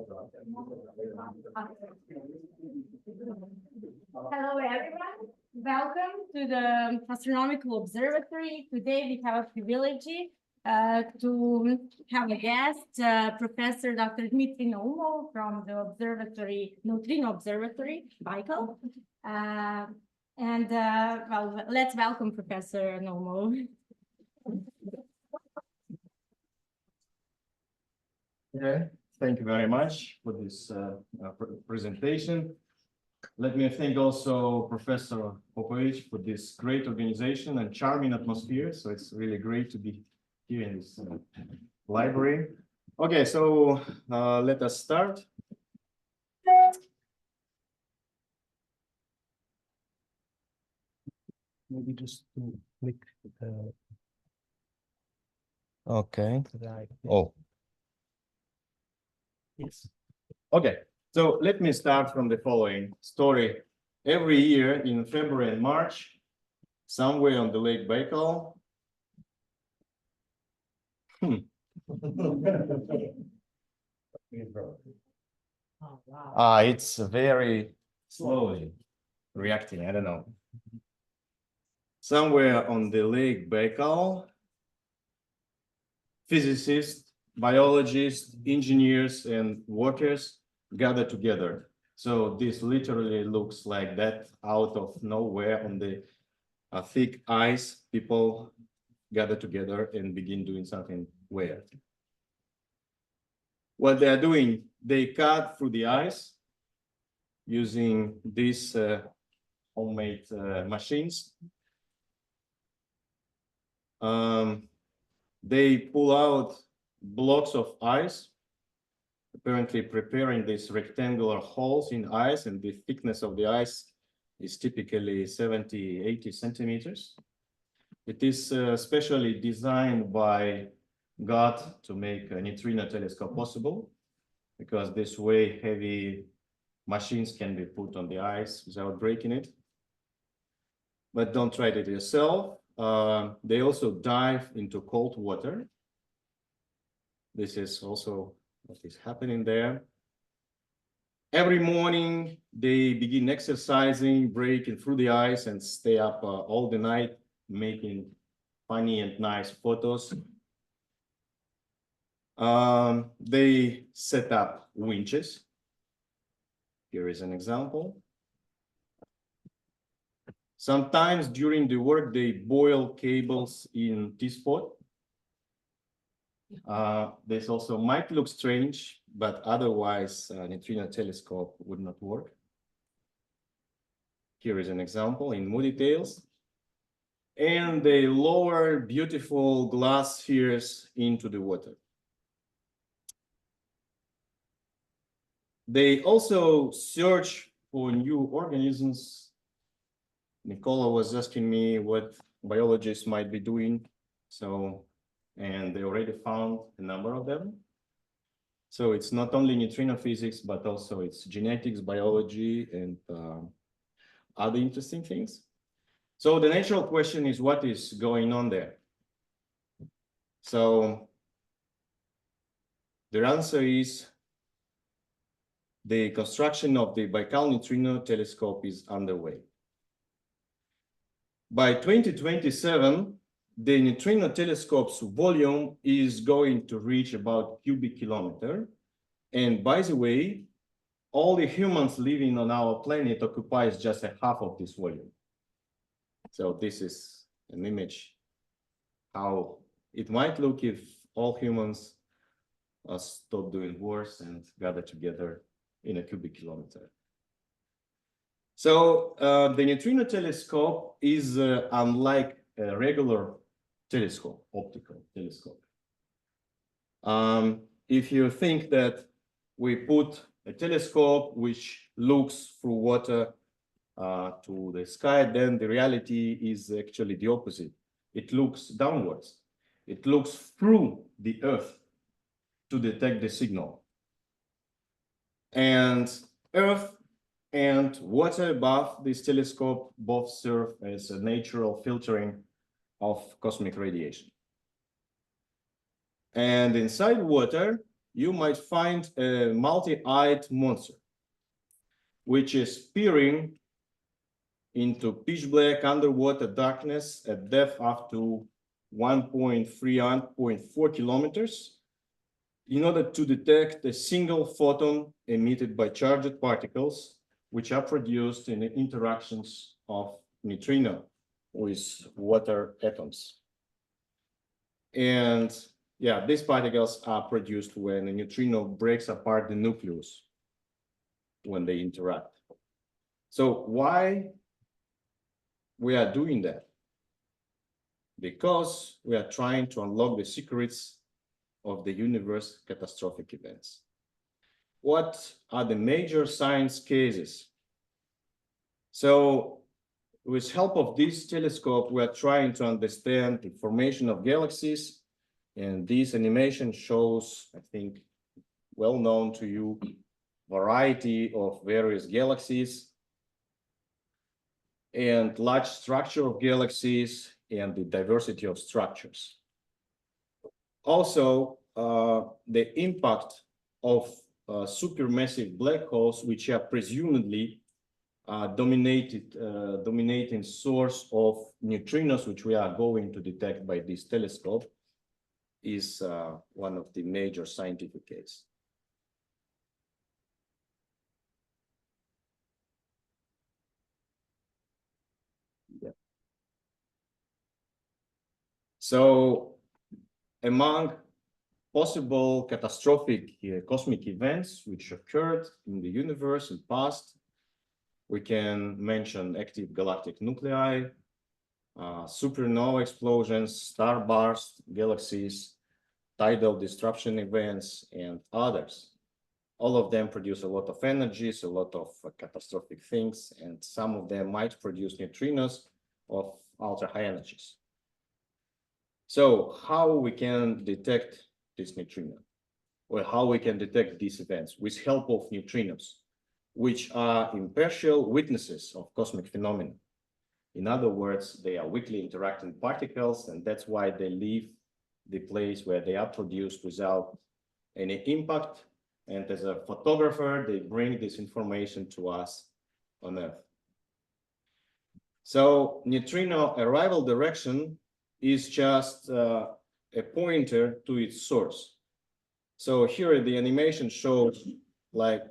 Hello, everyone. Welcome to the Astronomical Observatory. Today we have a privilege to have a guest, Professor Dr. Dmitry Naumov from the observatory, Neutrino Observatory, Baikal. Well, let's welcome Professor Naumov. Okay, thank you very much for this presentation. Let me thank also Professor Popovich for this great organization and charming atmosphere. So it's really great to be here in this library. Okay, so let us start. Maybe just to click. Okay. Oh. Yes. Okay, so let me start from the following story. Every year in February and March, somewhere on the Lake Baikal, it's very slowly reacting, I don't know. Somewhere on the Lake Baikal, physicists, biologists, engineers, and workers gather together. So this literally looks like that out of nowhere on the thick ice. People gather together and begin doing something weird. What they are doing, they cut through the ice using these homemade machines. They pull out blocks of ice, apparently preparing these rectangular holes in ice, and the thickness of the ice is typically 70, 80 centimeters. It is specially designed by God to make a neutrino telescope possible, because this way heavy machines can be put on the ice without breaking it. But don't try it yourself. They also dive into cold water. This is also what is happening there. Every morning, they begin exercising, breaking through the ice, and stay up all the night, making funny and nice photos. They set up winches. Here is an example. Sometimes during the work, they boil cables in teapot. This also might look strange, but otherwise a neutrino telescope would not work. Here is an example in more details. And they lower beautiful glass spheres into the water. They also search for new organisms. Nicola was asking me what biologists might be doing. And they already found a number of them. So it's not only neutrino physics, but also it's genetics, biology, and other interesting things. So the natural question is, what is going on there? So the answer is the construction of the Baikal Neutrino Telescope is underway. By 2027, the neutrino telescope's volume is going to reach about cubic kilometer. And by the way, all the humans living on our planet occupies just a half of this volume. So this is an image how it might look if all humans stop doing wars and gather together in a cubic kilometer. So the neutrino telescope is unlike a regular telescope, optical telescope. If you think that we put a telescope which looks through water to the sky, then the reality is actually the opposite. It looks downwards. It looks through the Earth to detect the signal. And Earth and water above this telescope both serve as a natural filtering of cosmic radiation. And inside water, you might find a multi-eyed monster, which is peering into pitch black underwater darkness at depth up to 1.3, 1.4 kilometers in order to detect a single photon emitted by charged particles, which are produced in the interactions of neutrino with water atoms. And yeah, these particles are produced when a neutrino breaks apart the nucleus when they interact. So why we are doing that? Because we are trying to unlock the secrets of the universe catastrophic events. What are the major science cases? So with help of this telescope, we are trying to understand the formation of galaxies. And this animation shows, I think, well known to you, variety of various galaxies and large structure of galaxies and the diversity of structures. Also, the impact of supermassive black holes, which are presumably dominating source of neutrinos, which we are going to detect by this telescope, is one of the major scientific cases. Yeah. So among possible catastrophic cosmic events which occurred in the universe in the past, we can mention active galactic nuclei, supernova explosions, starburst galaxies, tidal disruption events, and others. All of them produce a lot of energies, a lot of catastrophic things, and some of them might produce neutrinos of ultra high energies. So how we can detect this neutrino, or how we can detect these events with help of neutrinos, which are impartial witnesses of cosmic phenomena. In other words, they are weakly interacting particles, and that's why they leave the place where they are produced without any impact. And as a photographer, they bring this information to us on Earth. So neutrino arrival direction is just a pointer to its source. So here the animation shows like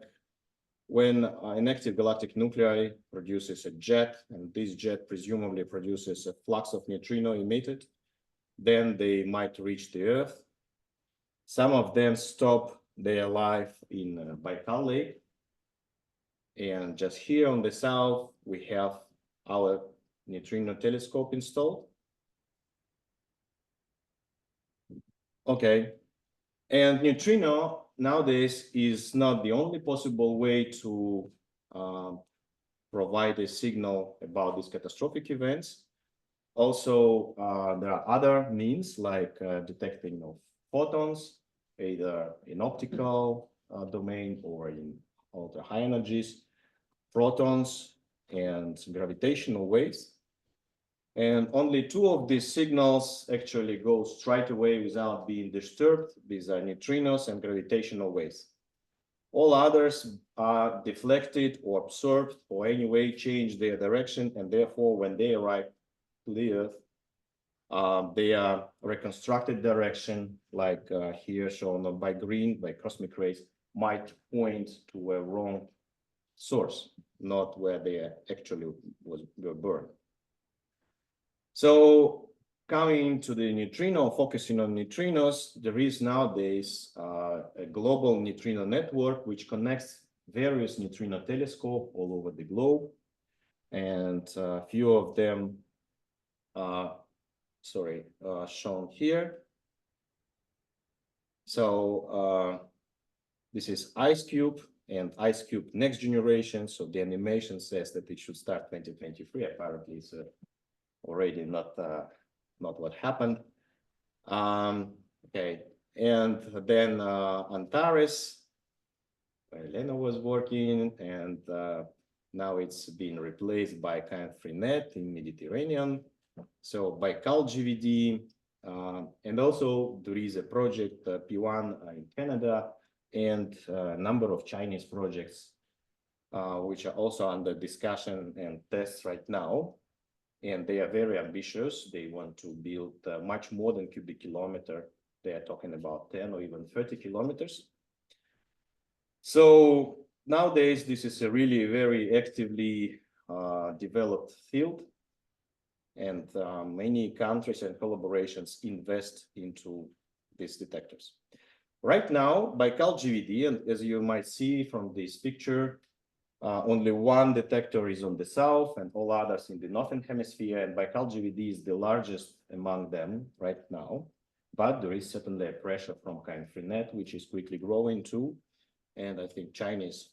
when an active galactic nuclei produces a jet, and this jet presumably produces a flux of neutrino emitted, then they might reach the Earth. Some of them stop their life in Baikal Lake. And just here on the south, we have our neutrino telescope installed. Okay, and neutrino nowadays is not the only possible way to provide a signal about these catastrophic events. Also, there are other means like detecting of photons, either in optical domain or in ultra high energies, protons and gravitational waves. And only two of these signals actually go straight away without being disturbed. These are neutrinos and gravitational waves. All others are deflected or absorbed or anyway change their direction, and therefore when they arrive to the Earth, they are reconstructed direction, like here shown by green, by cosmic rays, might point to a wrong source, not where they actually were born. So coming to the neutrino, focusing on neutrinos, there is nowadays a global neutrino network which connects various neutrino telescopes all over the globe. And a few of them shown here. So this is IceCube and IceCube next generation. So the animation says that it should start 2023. Apparently it's already not what happened. Okay, and then Antares, where Elena was working, and now it's been replaced by kind of freenet in Mediterranean. So Baikal-GVD, And also there is a project P1 in Canada and a number of Chinese projects which are also under discussion and tests right now. And they are very ambitious. They want to build much more than cubic kilometer. They are talking about 10 or even 30 kilometers. So nowadays, this is a really very actively developed field. And many countries and collaborations invest into these detectors. Right now, Baikal-GVD, and as you might see from this picture, only one detector is on the south and all others in the northern hemisphere, and Baikal-GVD is the largest among them right now. But there is certainly a pressure from Freenet, which is quickly growing too, and I think Chinese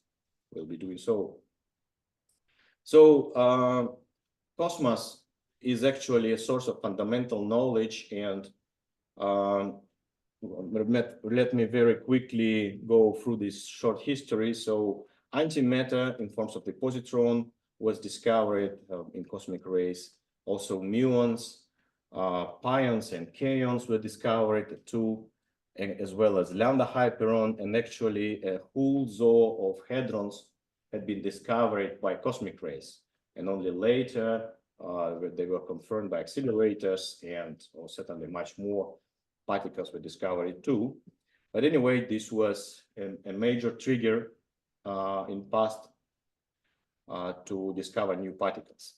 will be doing so. So cosmos is actually a source of fundamental knowledge, and let me very quickly go through this short history. So antimatter in forms of the positron was discovered in cosmic rays. Also muons, pions and kaons were discovered too, as well as lambda hyperon, and actually a whole zoo of hadrons had been discovered by cosmic rays. And only later they were confirmed by accelerators, and certainly much more particles were discovered too. But anyway, this was a major trigger in past to discover new particles.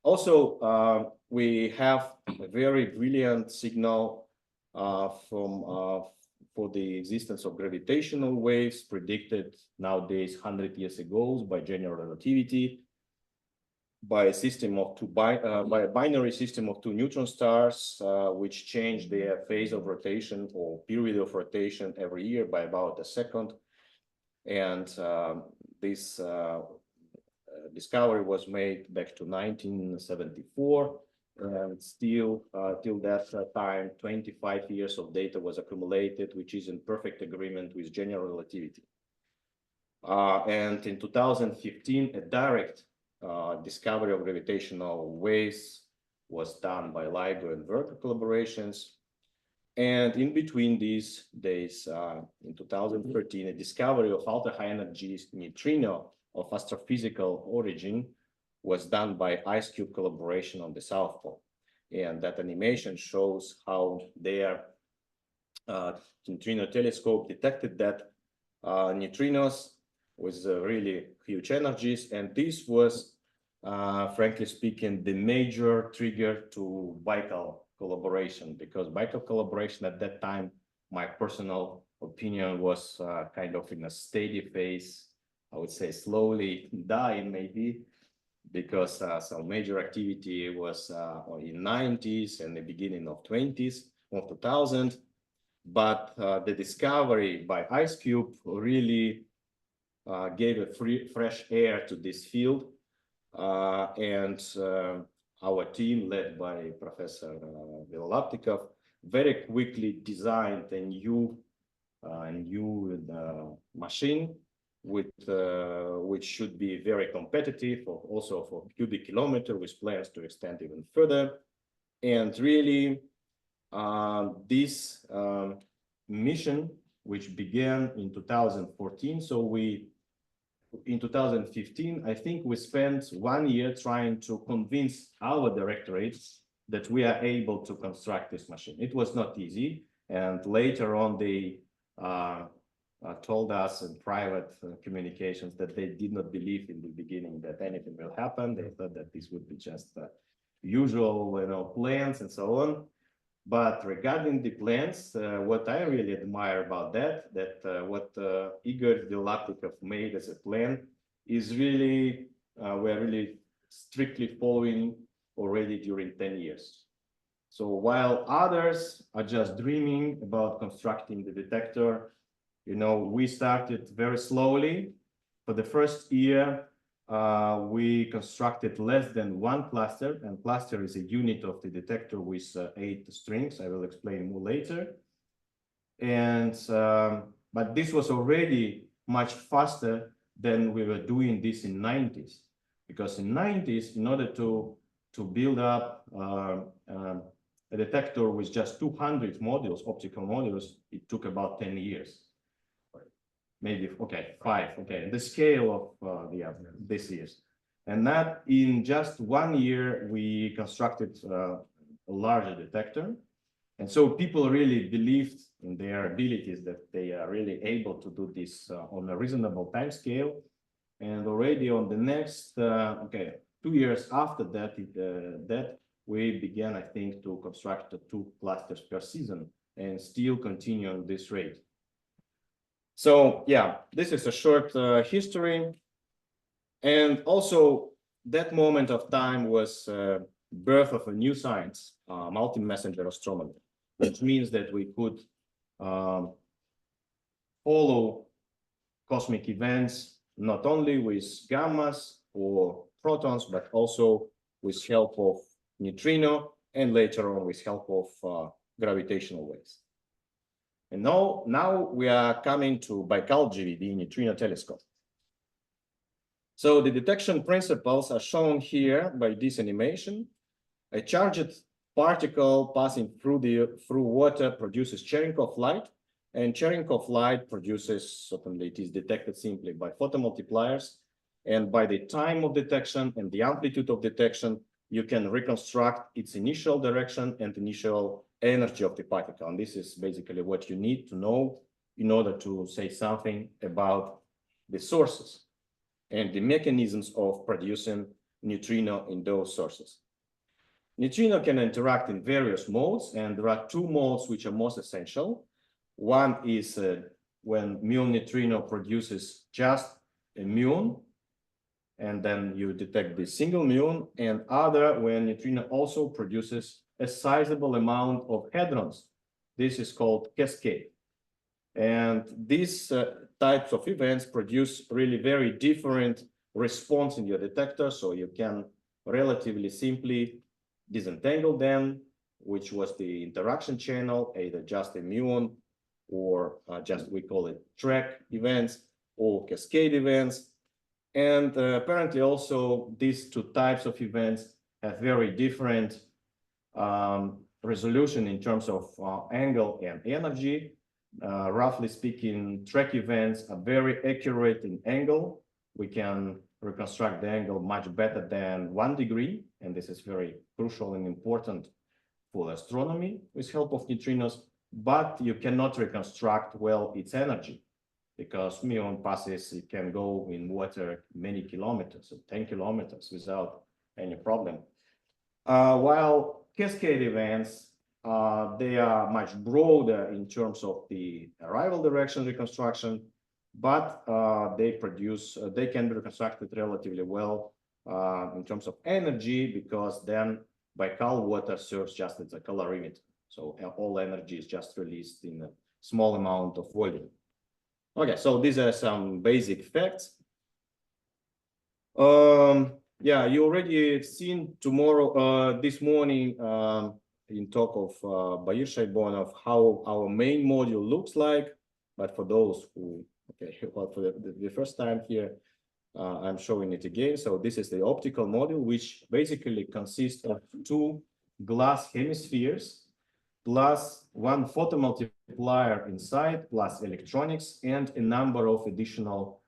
Also, we have a very brilliant signal for the existence of gravitational waves predicted nowadays 100 years ago by general relativity, by a system of by a binary system of two neutron stars, which change their phase of rotation or period of rotation every year by about a second. And this discovery was made back to 1974, and still till that time 25 years of data was accumulated, which is in perfect agreement with general relativity. And in 2015, a direct discovery of gravitational waves was done by LIGO and Verka collaborations. And in between these days, in 2013, a discovery of ultra-high energy neutrino of astrophysical origin was done by IceCube collaboration on the South Pole. And that animation shows how their neutrino telescope detected that neutrinos with really huge energies. And this was, frankly speaking, the major trigger to Baikal collaboration, because Baikal collaboration at that time, my personal opinion, was kind of in a steady phase. I would say slowly dying maybe, because some major activity was in 90s and the beginning of 2000. But the discovery by IceCube really gave a fresh air to this field. And our team, led by Professor Velolaptikov, very quickly designed a new machine with which should be very competitive, also for cubic kilometer, with plans to extend even further. And really, this mission, which began in 2014, so in 2015, I think we spent 1 year trying to convince our directorates that we are able to construct this machine. It was not easy, and later on they told us in private communications that they did not believe in the beginning that anything will happen. They thought that this would be just usual, plans and so on. But regarding the plans, what I really admire about that what Igor Velolaptikov made as a plan is really, we're really strictly following already during 10 years. So while others are just dreaming about constructing the detector, we started very slowly. For the first year, we constructed less than one cluster, and cluster is a unit of the detector with 8 strings. I will explain more later. And but this was already much faster than we were doing this in 90s, because in 90s, in order to build up a detector with just 200 modules, optical modules, it took about 10 years. Maybe, okay, 5, okay, the scale of this years. And that in just 1 year, we constructed a larger detector. And so people really believed in their abilities that they are really able to do this on a reasonable time scale. And already on the next, 2 years after that, we began, I think, to construct 2 clusters per season and still continue on this rate. So yeah, this is a short history. And also that moment of time was birth of a new science, multi-messenger astronomy, which means that we could follow cosmic events not only with gammas or protons, but also with help of neutrino, and later on with help of gravitational waves. And now we are coming to Baikal-GVD neutrino telescope. So the detection principles are shown here by this animation. A charged particle passing through water produces Cherenkov light, and Cherenkov light produces, certainly it is detected simply by photomultipliers, and by the time of detection and the amplitude of detection, you can reconstruct its initial direction and initial energy of the particle. And this is basically what you need to know in order to say something about the sources and the mechanisms of producing neutrino in those sources. Neutrino can interact in various modes, and there are 2 modes which are most essential. One is when muon neutrino produces just a muon, and then you detect the single muon, and other when neutrino also produces a sizable amount of hadrons. This is called cascade. And these types of events produce really very different response in your detector, so you can relatively simply disentangle them, which was the interaction channel, either just a muon or just, we call it track events or cascade events. And apparently also these 2 types of events have very different resolution in terms of angle and energy. Roughly speaking, track events are very accurate in angle. We can reconstruct the angle much better than 1 degree, and this is very crucial and important for astronomy with help of neutrinos, but you cannot reconstruct well its energy, because muon passes, it can go in water many kilometers, so 10 kilometers without any problem. While cascade events, they are much broader in terms of the arrival direction reconstruction, but they can be reconstructed relatively well in terms of energy, because then Baikal water serves just as a calorimeter. So all energy is just released in a small amount of volume. Okay, so these are some basic facts. Yeah, you already seen this morning in talk of Bair Shaibonov how our main module looks like. But for those who, for the first time here, I'm showing it again. So this is the optical module, which basically consists of 2 glass hemispheres plus 1 photomultiplier inside, plus electronics, and a number of additional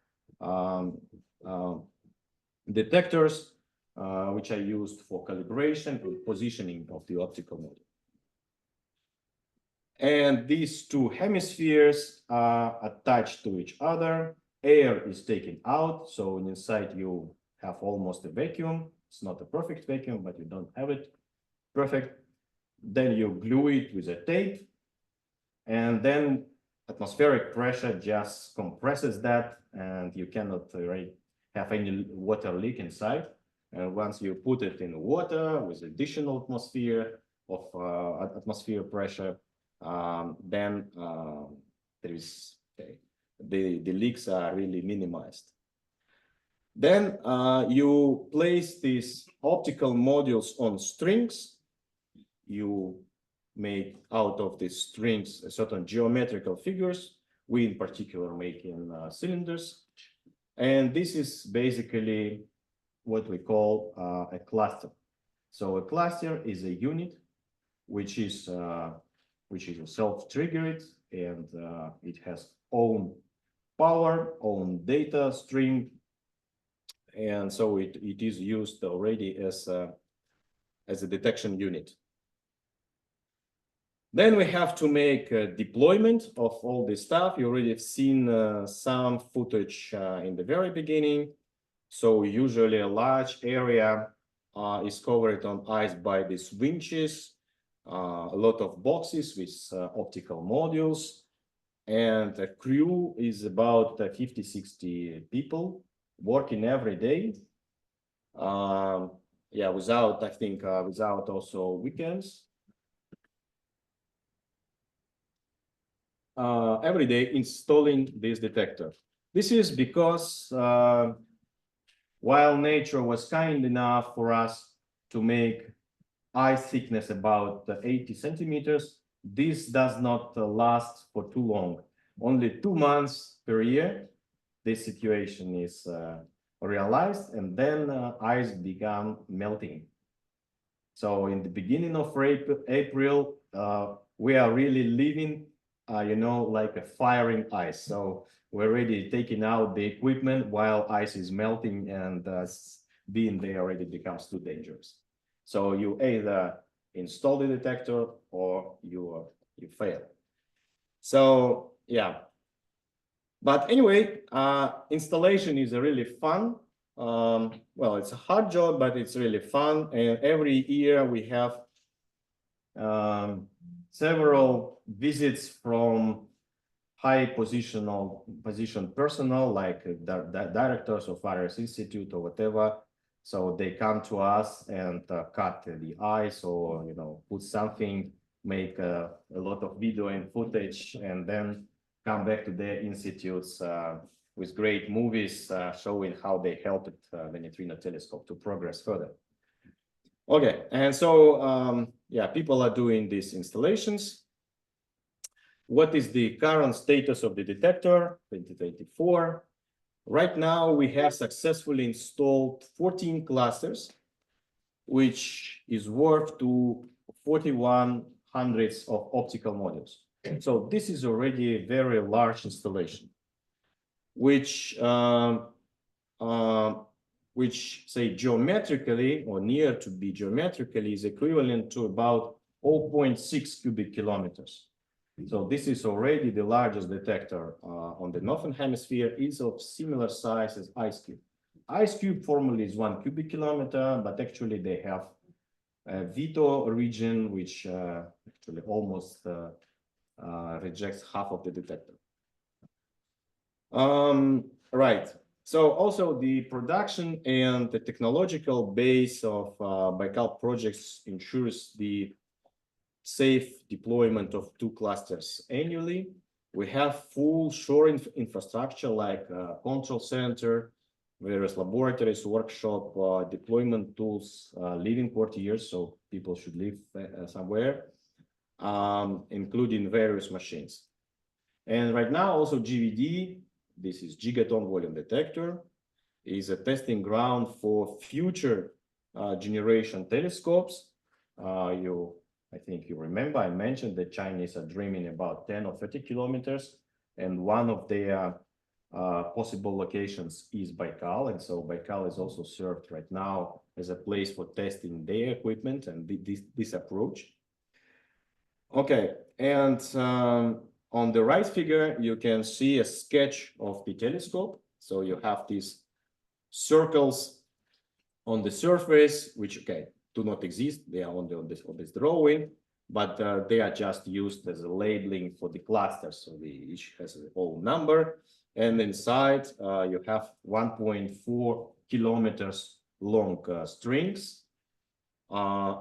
detectors, which are used for calibration and positioning of the optical module. And these 2 hemispheres are attached to each other. Air is taken out, so inside you have almost a vacuum. It's not a perfect vacuum, but you don't have it perfect. Then you glue it with a tape, and then atmospheric pressure just compresses that, and you cannot have any water leak inside. And once you put it in water with additional atmosphere of atmosphere pressure, then there is the leaks are really minimized. Then you place these optical modules on strings. You make out of these strings certain geometrical figures. We in particular make in cylinders. And this is basically what we call a cluster. So a cluster is a unit which is self-triggered, and it has own power, own data stream, and so it is used already as a detection unit. Then we have to make a deployment of all this stuff. You already have seen some footage in the very beginning. So usually a large area is covered on ice by these winches, a lot of boxes with optical modules, and a crew is about 50, 60 people working every day. Yeah, without, I think, without also weekends. Every day installing this detector. This is because while nature was kind enough for us to make ice thickness about 80 centimeters, this does not last for too long. Only 2 months per year, this situation is realized, and then ice began melting. So in the beginning of April, we are really living, you know, like a firing ice. So we're already taking out the equipment while ice is melting, and being there already becomes too dangerous. So you either install the detector or you fail. So yeah. But anyway, installation is really fun. Well, it's a hard job, but it's really fun. And every year we have several visits from high position personnel, like directors of various institute or whatever. So they come to us and cut the ice, or, you know, put something, make a lot of video and footage, and then come back to their institutes with great movies showing how they helped the neutrino telescope to progress further. Okay, and so yeah, people are doing these installations. What is the current status of the detector 2024? Right now, we have successfully installed 14 clusters, which is worth to 4,100 of optical modules. So this is already a very large installation, which say geometrically, or near to be geometrically, is equivalent to about 0.6 cubic kilometers. So this is already the largest detector on the northern hemisphere, is of similar size as IceCube. IceCube formally is 1 cubic kilometer, but actually they have a veto region which actually almost rejects half of the detector. Right. So also the production and the technological base of Baikal projects ensures the safe deployment of 2 clusters annually. We have full shore infrastructure like control center, various laboratories, workshop, deployment tools, living quarters, so people should live somewhere, including various machines. And right now also GVD, this is gigaton volume detector, is a testing ground for future generation telescopes. I think you remember I mentioned the Chinese are dreaming about 10 or 30 kilometers, and one of their possible locations is Baikal, and so Baikal is also served right now as a place for testing their equipment and this approach. Okay, and on the right figure, you can see a sketch of the telescope. So you have these circles on the surface, which, okay, do not exist. They are on this drawing, but they are just used as a labeling for the clusters. So each has a whole number. And inside, you have 1.4 kilometers long strings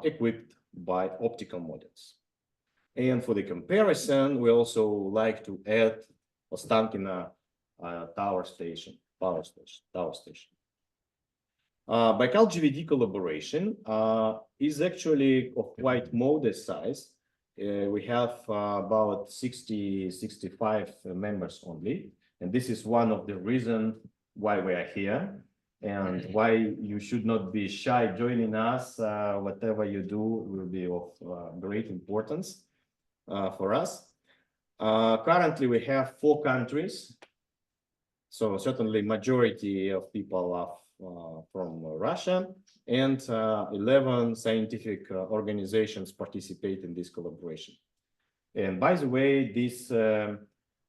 equipped by optical modules. And for the comparison, we also like to add Ostankina tower station. Baikal-GVD collaboration is actually of quite modest size. We have about 65 members only. And this is one of the reasons why we are here. and why you should not be shy joining us. Whatever you do will be of great importance for us. Currently, we have 4 countries. So certainly majority of people are from Russia, and 11 scientific organizations participate in this collaboration. And by the way, this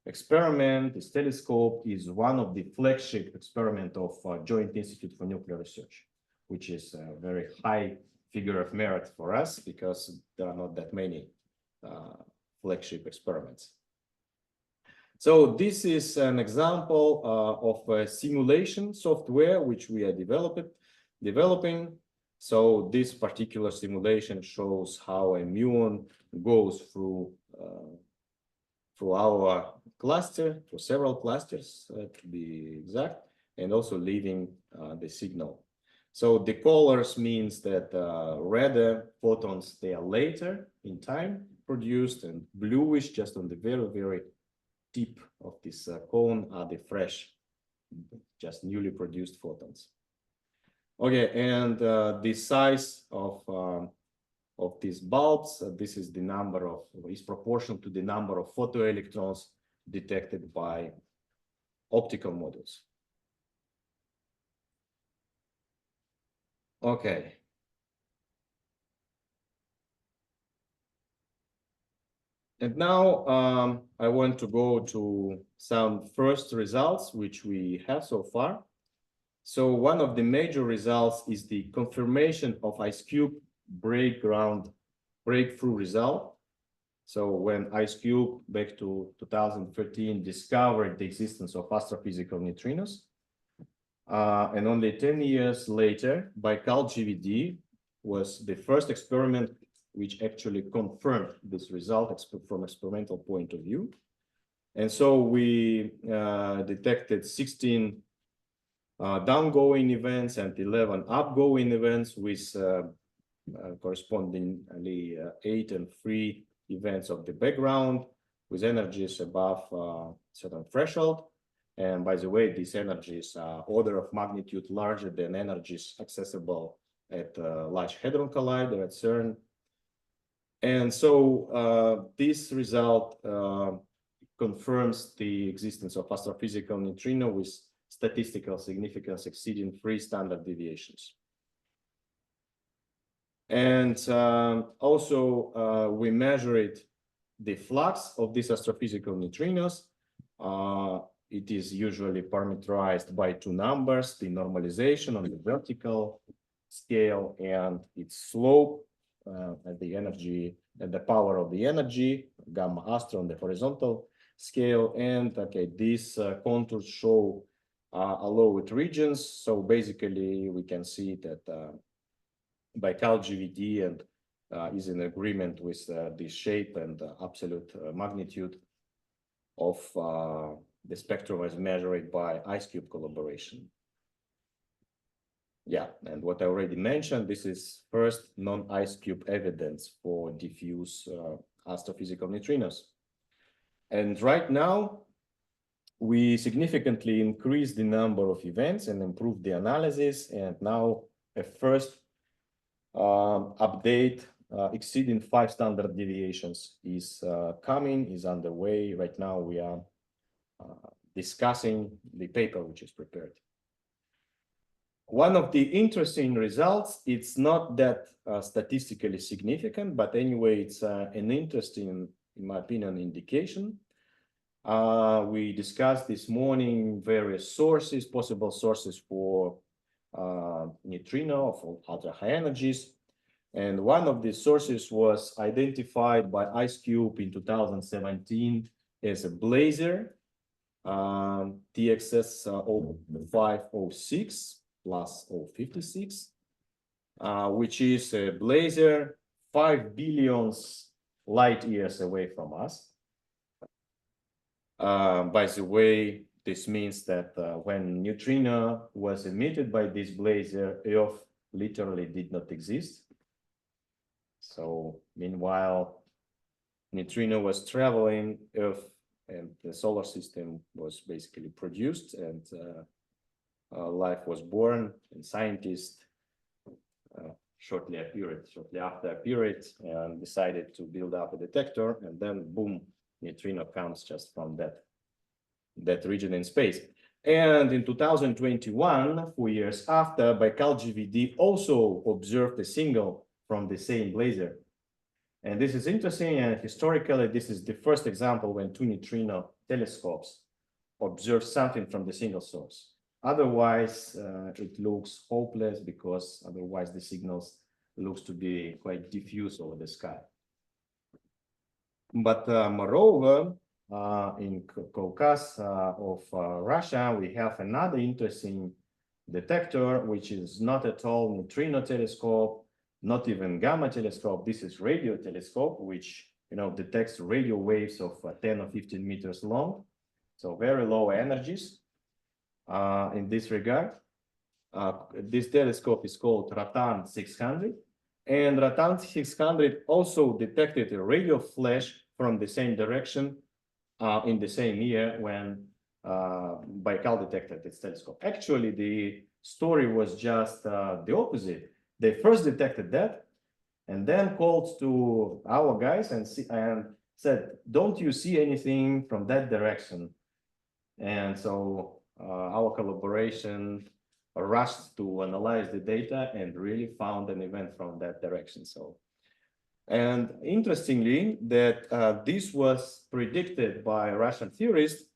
experiment, this telescope, is one of the flagship experiment of Joint Institute for Nuclear Research, which is a very high figure of merit for us because there are not that many flagship experiments. So this is an example of a simulation software which we are developing. So this particular simulation shows how a muon goes through our cluster, through several clusters to be exact, and also leaving the signal. So the colors means that red photons, they are later in time produced, and bluish just on the very, very tip of this cone are the fresh, just newly produced photons. Okay, and the size of these bulbs, this is the number of, is proportional to the number of photoelectrons detected by optical modules. Okay. And now I want to go to some first results which we have so far. So one of the major results is the confirmation of IceCube breakthrough result. So when IceCube back to 2013 discovered the existence of astrophysical neutrinos, and only 10 years later, Baikal-GVD was the first experiment which actually confirmed this result from experimental point of view. And so we detected 16 downgoing events and 11 upgoing events with correspondingly 8 and 3 events of the background with energies above certain threshold. And by the way, these energies are order of magnitude larger than energies accessible at Large Hadron Collider at CERN. And so this result confirms the existence of astrophysical neutrino with statistical significance exceeding 3 standard deviations. And also we measured the flux of these astrophysical neutrinos. It is usually parameterized by 2 numbers, the normalization on the vertical scale and its slope at the energy, at the power of the energy, gamma astro on the horizontal scale. And okay, these contours show allowed regions. So basically we can see that Baikal-GVD and is in agreement with the shape and absolute magnitude of the spectrum as measured by IceCube collaboration. Yeah, and what I already mentioned, this is first non-IceCube evidence for diffuse astrophysical neutrinos. And right now, we significantly increased the number of events and improved the analysis. And now a first update exceeding 5 standard deviations is coming, is underway. Right now, we are discussing the paper which is prepared. One of the interesting results, it's not that statistically significant, but anyway, it's an interesting, in my opinion, indication. We discussed this morning various sources, possible sources for neutrino, for ultra high energies. And one of the sources was identified by IceCube in 2017 as a blazar, TXS 0506 plus 056, which is a blazar 5 billion light years away from us. By the way, this means that when neutrino was emitted by this blazar, Earth literally did not exist. So meanwhile, neutrino was traveling, Earth and the solar system was basically produced, and life was born, and scientists shortly after appeared and decided to build up a detector, and then boom, neutrino comes just from that region in space. And in 2021, 4 years after, Baikal-GVD also observed a signal from the same laser. And this is interesting, and historically, this is the first example when two neutrino telescopes observe something from the single source. Otherwise, it looks hopeless because otherwise the signals looks to be quite diffuse over the sky. But moreover, in Caucasus of Russia, we have another interesting detector, which is not at all neutrino telescope, not even gamma telescope. This is radio telescope, which detects radio waves of 10 or 15 meters long, so very low energies. In this regard, this telescope is called Ratan 600, and Ratan 600 also detected a radio flash from the same direction in the same year when Baikal detected its telescope. Actually, the story was just the opposite. They first detected that, and then called to our guys and said, "Don't you see anything from that direction?" And so our collaboration rushed to analyze the data and really found an event from that direction. So, and interestingly, that this was predicted by a Russian theorist,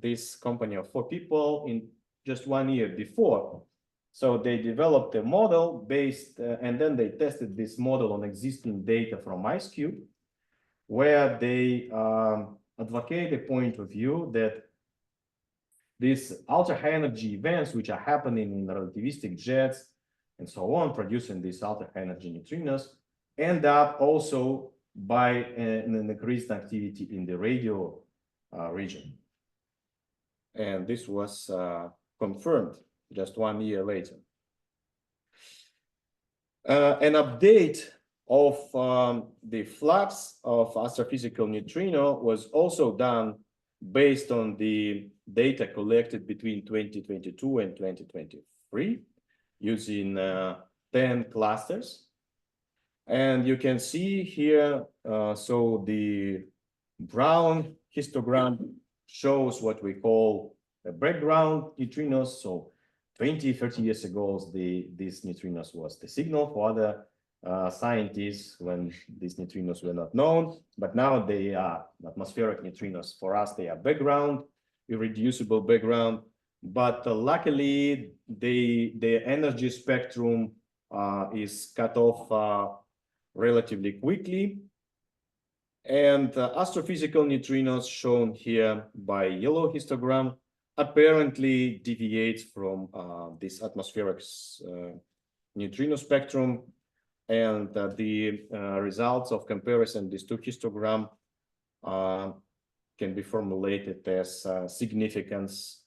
this company of 4 people, in just 1 year before. So they developed a model based, and then they tested this model on existing data from IceCube, where they advocate a point of view that these ultra-high energy events, which are happening in relativistic jets and so on, producing these ultra-high energy neutrinos, end up also by an increased activity in the radio region. And this was confirmed just 1 year later. An update of the flux of astrophysical neutrino was also done based on the data collected between 2022 and 2023 using 10 clusters. And you can see here, so the brown histogram shows what we call a background neutrinos. So 20, 30 years ago, these neutrinos was the signal for other scientists when these neutrinos were not known, but now they are atmospheric neutrinos. For us, they are background, irreducible background, but luckily the energy spectrum is cut off relatively quickly. And astrophysical neutrinos shown here by yellow histogram apparently deviates from this atmospheric neutrino spectrum. And the results of comparison, these two histograms can be formulated as significance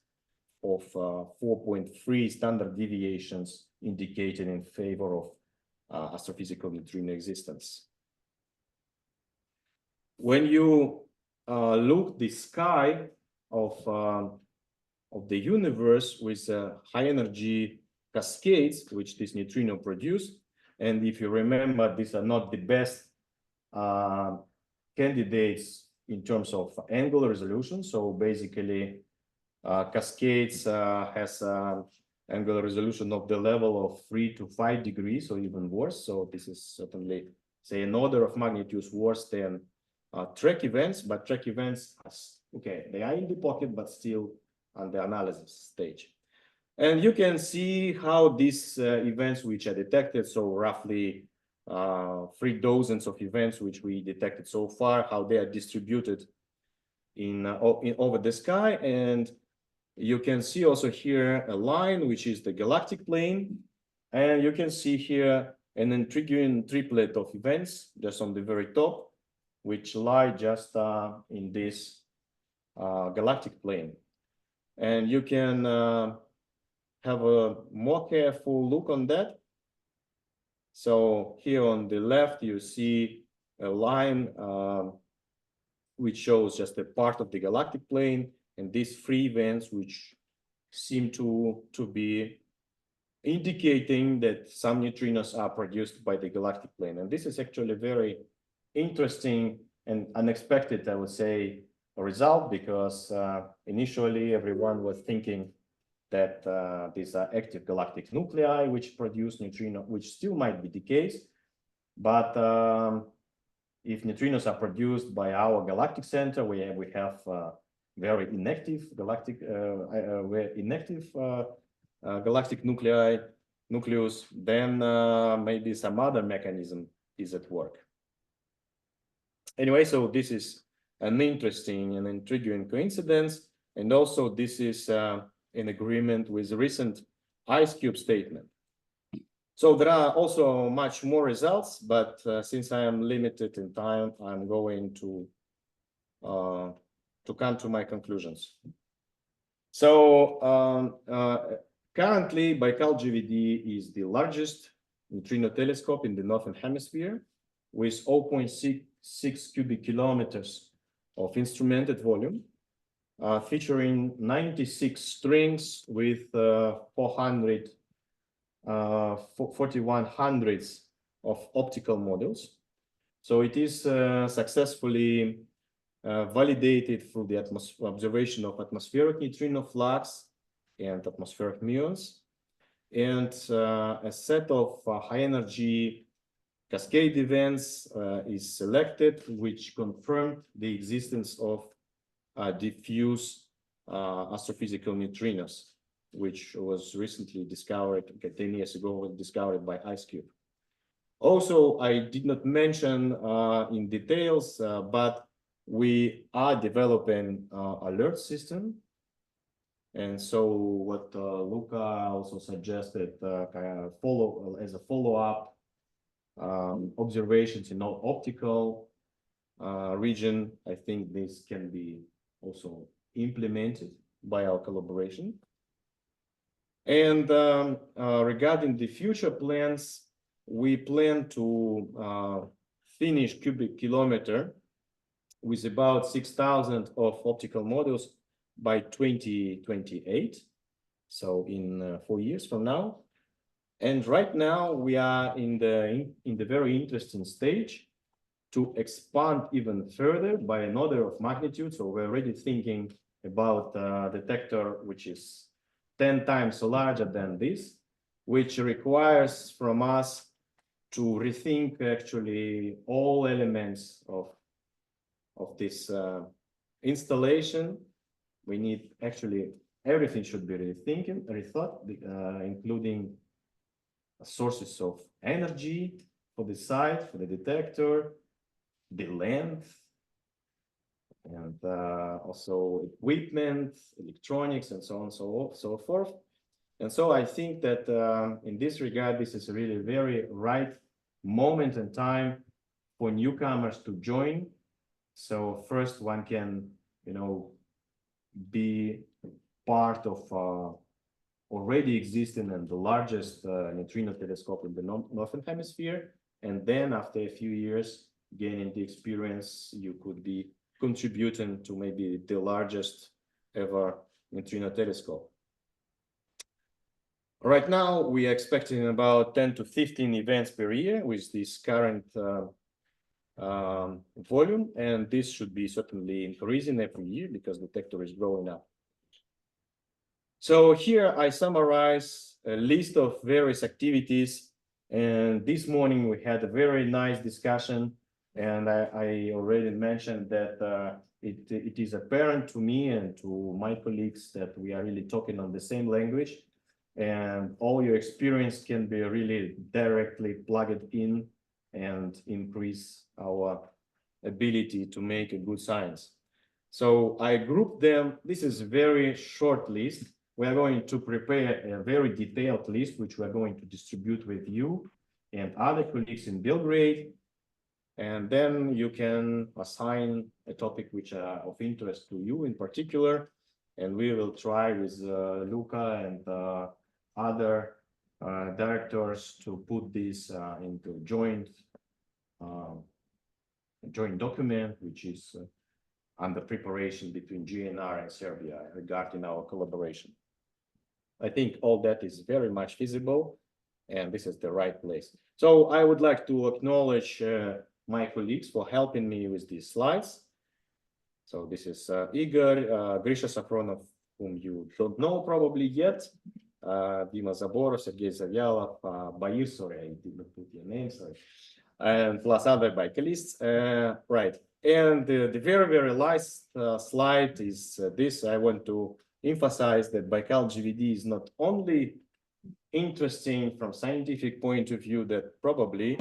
of 4.3 standard deviations indicated in favor of astrophysical neutrino existence. When you look the sky of the universe with high energy cascades, which this neutrino produce, and if you remember, these are not the best candidates in terms of angular resolution. So basically, cascades has angular resolution of the level of 3 to 5 degrees, or even worse. So this is certainly, say, an order of magnitude worse than track events. But track events, okay, they are in the pocket, but still on the analysis stage. And you can see how these events which are detected, so roughly 3 dozens of events which we detected so far, how they are distributed in over the sky. And you can see also here a line, which is the galactic plane. And you can see here an intriguing triplet of events just on the very top, which lie just in this galactic plane. And you can have a more careful look on that. So here on the left, you see a line which shows just a part of the galactic plane, and these 3 events which seem to be indicating that some neutrinos are produced by the galactic plane. And this is actually very interesting and unexpected, I would say, result, because initially everyone was thinking that these are active galactic nuclei which produce neutrino, which still might be the case. But if neutrinos are produced by our galactic center, we have very inactive galactic galactic nucleus, then maybe some other mechanism is at work. Anyway, so this is an interesting and intriguing coincidence, and also this is in agreement with the recent IceCube statement. So there are also much more results, but since I am limited in time, I'm going to come to my conclusions. So currently, Baikal-GVD is the largest neutrino telescope in the Northern Hemisphere, with 0.6 cubic kilometers of instrumented volume, featuring 96 strings with 41 hundredths of optical modules. So it is successfully validated through the observation of atmospheric neutrino flux and atmospheric muons, and a set of high energy cascade events is selected, which confirmed the existence of diffuse astrophysical neutrinos, which was recently discovered, 10 years ago, was discovered by IceCube. Also, I did not mention in details, but we are developing alert system. And so what Luca also suggested, as a follow-up observations in non-optical region, I think this can be also implemented by our collaboration. And regarding the future plans, we plan to finish cubic kilometer with about 6,000 of optical modules by 2028, so in 4 years from now. And right now we are in the very interesting stage to expand even further by an order of magnitude. So we're already thinking about a detector which is 10 times larger than this, which requires from us to rethink actually all elements of this installation. We need actually everything should be rethought, including sources of energy for the site, for the detector, the length, and also equipment, electronics, and so on, so forth. And so I think that in this regard, this is really very right moment in time for newcomers to join. So first one can, be part of already existing and the largest neutrino telescope in the Northern Hemisphere. And then after a few years, gaining the experience, you could be contributing to maybe the largest ever neutrino telescope. Right now, we are expecting about 10 to 15 events per year with this current volume, and this should be certainly increasing every year because the detector is growing up. So here I summarize a list of various activities, and this morning we had a very nice discussion, and I already mentioned that it is apparent to me and to my colleagues that we are really talking on the same language, and all your experience can be really directly plugged in and increase our ability to make a good science. So I grouped them. This is a very short list. We are going to prepare a very detailed list, which we are going to distribute with you and other colleagues in Belgrade. And then you can assign a topic which are of interest to you in particular. And we will try with Luca and other directors to put this into joint document, which is under preparation between JINR and Serbia regarding our collaboration. I think all that is very much feasible, and this is the right place. So I would like to acknowledge my colleagues for helping me with these slides. So this is Igor, Grisha Safronov, whom you don't know probably yet, Dima Zaborov, Sergey Zavyalov, Bair, sorry, I didn't put your name, sorry, and plus other Baikalists, right. And the very, very last slide is this. I want to emphasize that Baikal-GVD is not only interesting from scientific point of view, that probably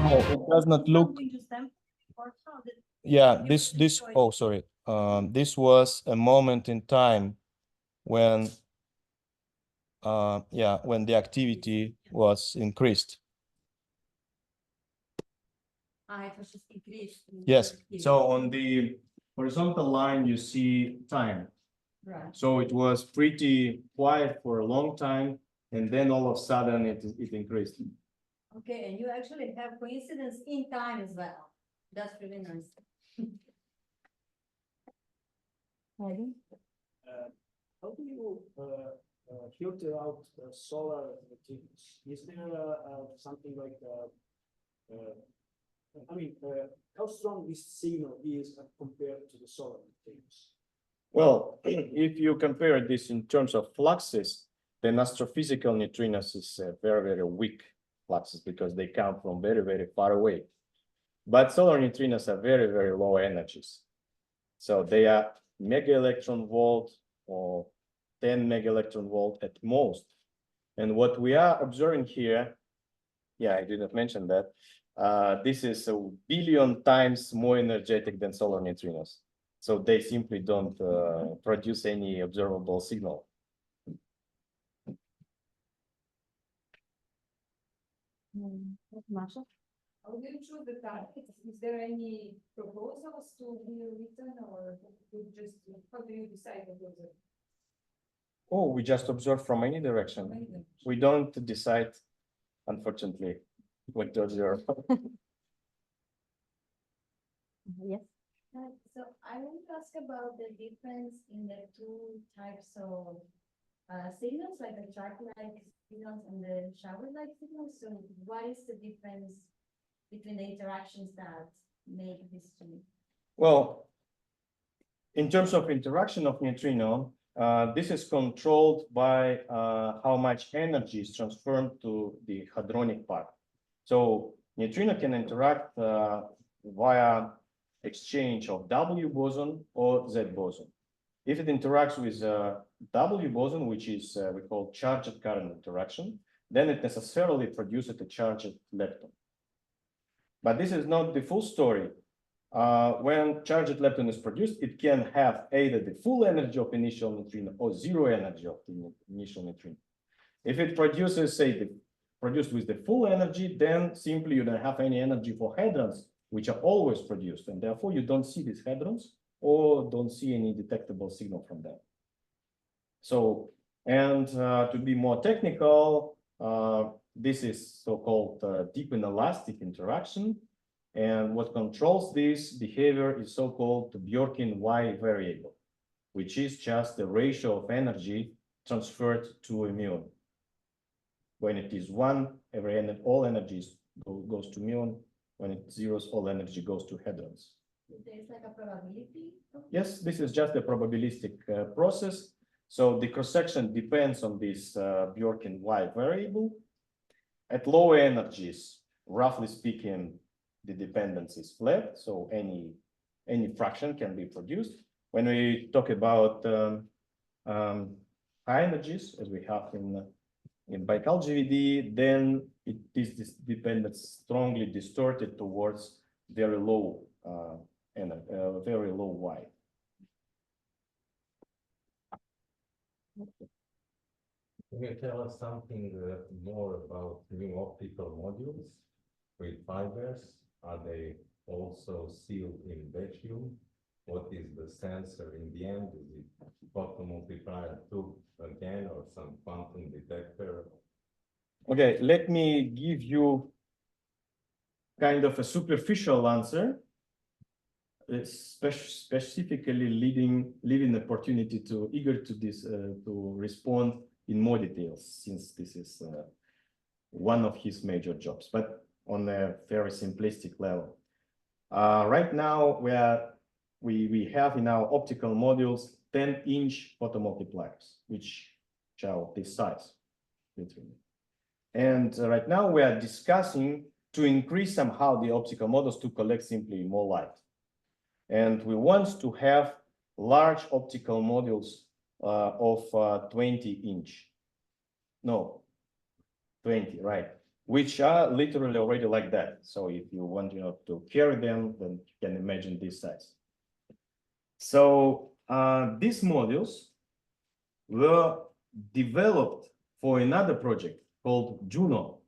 no, it does not look. Yeah, oh, sorry. This was a moment in time when, when the activity was increased. It was just increased. Yes, so on the horizontal line, you see time. Right. So it was pretty quiet for a long time, and then all of a sudden it increased. Okay, and you actually have coincidence in time as well. That's really nice. How do you filter out solar neutrinos? Is there something like, how strong this signal is compared to the solar neutrinos? Well, if you compare this in terms of fluxes, then astrophysical neutrinos is very, very weak fluxes because they come from very, very far away. But solar neutrinos are very, very low energies. So they are mega electron volt or 10 mega electron volt at most. And what we are observing here, yeah, I didn't mention that, this is a billion times more energetic than solar neutrinos. So they simply don't produce any observable signal. Masha? How do you choose the targets? Is there any proposals to be written, or you just, how do you decide what those are? Oh, we just observe from any direction. We don't decide, unfortunately, what to observe. Yes. So I want to ask about the difference in the two types of signals, like the track-like signals and the shower-like signals. So what is the difference between the interactions that make these two? Well, in terms of interaction of neutrino, this is controlled by how much energy is transferred to the hadronic part. So neutrino can interact via exchange of W boson or Z boson. If it interacts with W boson, which is we call charged current interaction, then it necessarily produces a charged lepton. But this is not the full story. When charged lepton is produced, it can have either the full energy of initial neutrino or zero energy of the initial neutrino. If it produces, say, produced with the full energy, then simply you don't have any energy for hadrons, which are always produced, and therefore you don't see these hadrons or don't see any detectable signal from them. So, and to be more technical, this is so-called deep inelastic interaction. And what controls this behavior is so-called the Bjorken-Y variable, which is just the ratio of energy transferred to a muon. When it is 1, all energy goes to muon. When it's 0, all energy goes to hadrons. There's like a probability? Yes, this is just a probabilistic process. So the cross-section depends on this Bjorken-Y variable. At low energies, roughly speaking, the dependence is flat, so any fraction can be produced. When we talk about high energies, as we have in Baikal-GVD, then this dependence strongly distorted towards very low very low Y. Can you tell us something more about new optical modules with fibers? Are they also sealed in vacuum? What is the sensor in the end? Is it photomultiplier tube again or some quantum detector? Okay, let me give you kind of a superficial answer. It's specifically leaving the opportunity to eager to this to respond in more details, since this is one of his major jobs, but on a very simplistic level. Right now, we have in our optical modules 10-inch photomultipliers, which are this size. And right now we are discussing to increase somehow the optical models to collect simply more light. And we want to have large optical modules of 20-inch. No, 20, right? Which are literally already like that. So if you want to carry them, then you can imagine this size. So these modules were developed for another project called Juno.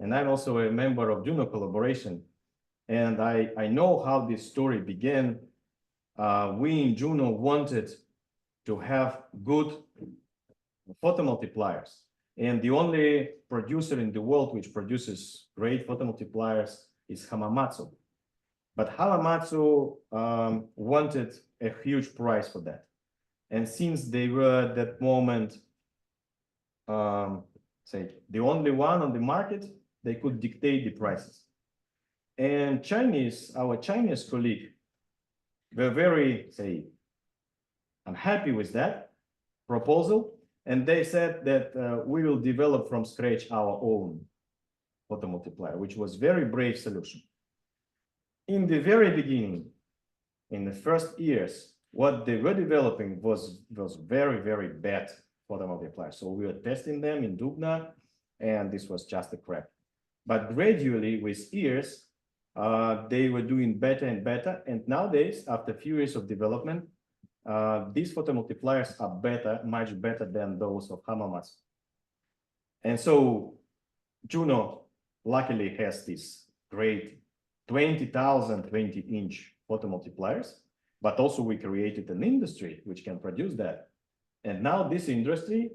And I'm also a member of Juno collaboration. And I know how this story began. We in Juno wanted to have good photomultipliers. And the only producer in the world which produces great photomultipliers is Hamamatsu. But Hamamatsu wanted a huge price for that. And since they were at that moment, say, the only one on the market, they could dictate the prices. And our Chinese colleague were very, say, unhappy with that proposal. And they said that we will develop from scratch our own photomultiplier, which was a very brave solution. In the very beginning, in the first years, what they were developing was very, very bad photomultiplier. So we were testing them in Dubna, and this was just a crap. But gradually, with years, they were doing better and better. And nowadays, after a few years of development, these photomultipliers are better, much better than those of Hamamatsu. And so Juno luckily has this great 20,000 20-inch photomultipliers, but also we created an industry which can produce that. And now this industry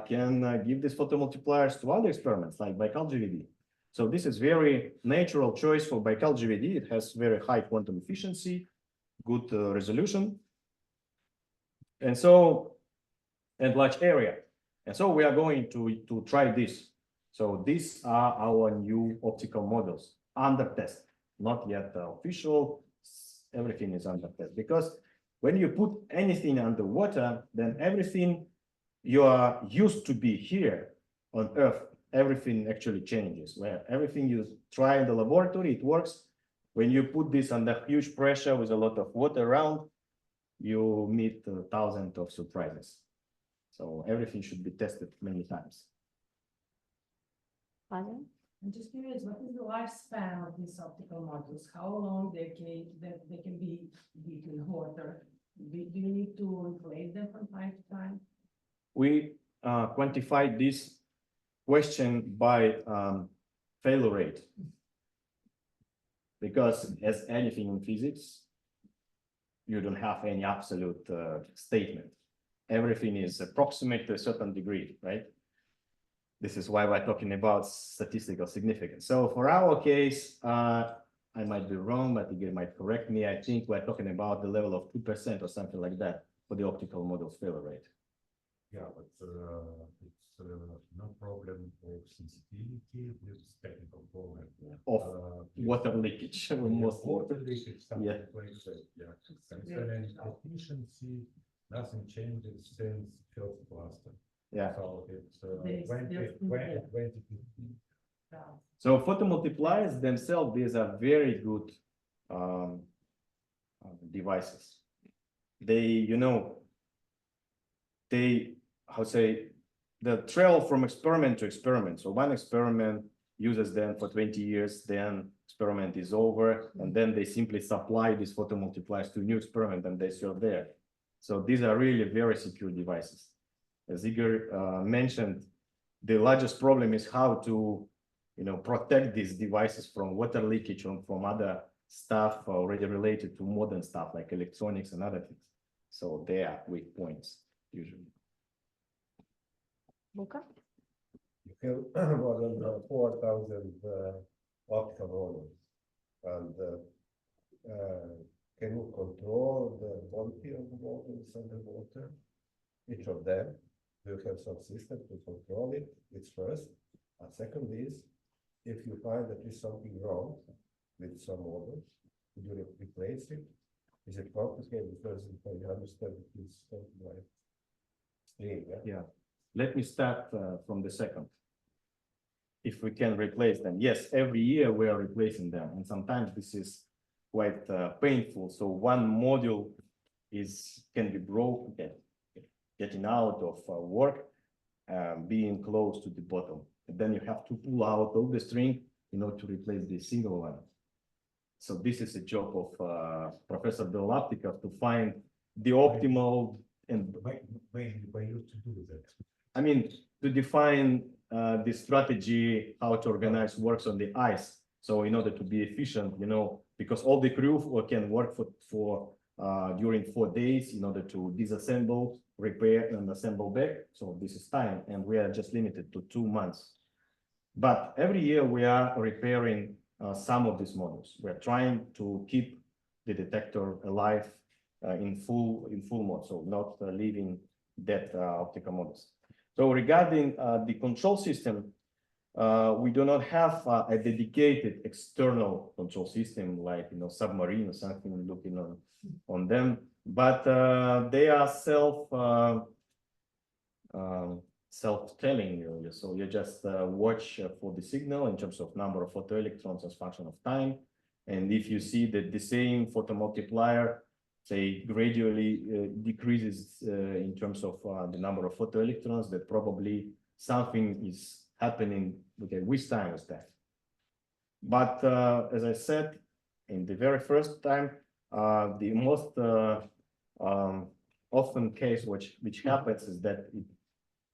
can give these photomultipliers to other experiments like Baikal-GVD. So this is very natural choice for Baikal-GVD. It has very high quantum efficiency, good resolution, and large area. And so we are going to try this. So these are our new optical models under test, not yet official. Everything is under test, because when you put anything underwater, then everything you are used to be here on Earth, everything actually changes. Where everything you try in the laboratory, it works. When you put this under huge pressure with a lot of water around, you meet thousands of surprises. So everything should be tested many times. Pardon? I'm just curious, what is the lifespan of these optical modules? How long they can be in water? Do you need to inflate them from time to time? We quantified this question by failure rate, because as anything in physics, you don't have any absolute statement. Everything is approximate to a certain degree, right? This is why we're talking about statistical significance. So for our case, I might be wrong, but you might correct me. I think we're talking about the level of 2% or something like that for the optical model's failure rate. Yeah, but it's no problem of sensitivity, it's technical problem. Of water leakage, mostly. Water leakage, something Yeah. like that, yeah. Concerning efficiency, nothing changes since first cluster. Yeah. So it's There's 20. So photomultipliers themselves, these are very good devices. They, how say, the trail from experiment to experiment. So one experiment uses them for 20 years, then experiment is over, and then they simply supply these photomultipliers to a new experiment and they serve there. So these are really very secure devices. As Igor mentioned, the largest problem is how to protect these devices from water leakage or from other stuff already related to modern stuff like electronics and other things. So they are weak points usually. Luca? You have more than 4,000 optical models, and can you control the quality of the models underwater? Each of them, do you have some system to control it? It's first. And second is, if you find that there's something wrong with some models, would you replace it? Is it complicated? Because if I understand it is something like string, Yeah. Let me start from the second. If we can replace them. Yes, every year we are replacing them. And sometimes this is quite painful. So one module can be broken, getting out of work, being close to the bottom. And then you have to pull out all the string to replace the single one. So this is a job of Professor Delaptica to find the optimal and When you to do that? I mean, to define the strategy, how to organize works on the ice. So in order to be efficient, because all the crew can work for during 4 days in order to disassemble, repair, and assemble back. So this is time, and we are just limited to 2 months. But every year we are repairing some of these models. We're trying to keep the detector alive in full mode, so not leaving dead optical models. So regarding the control system, we do not have a dedicated external control system like submarine or something looking on them, but they are self-telling you. So you just watch for the signal in terms of number of photoelectrons as function of time, and if you see that the same photomultiplier say gradually decreases in terms of the number of photoelectrons, that probably something is happening with time with that. But as I said, in the very first time, the most often case which happens is that it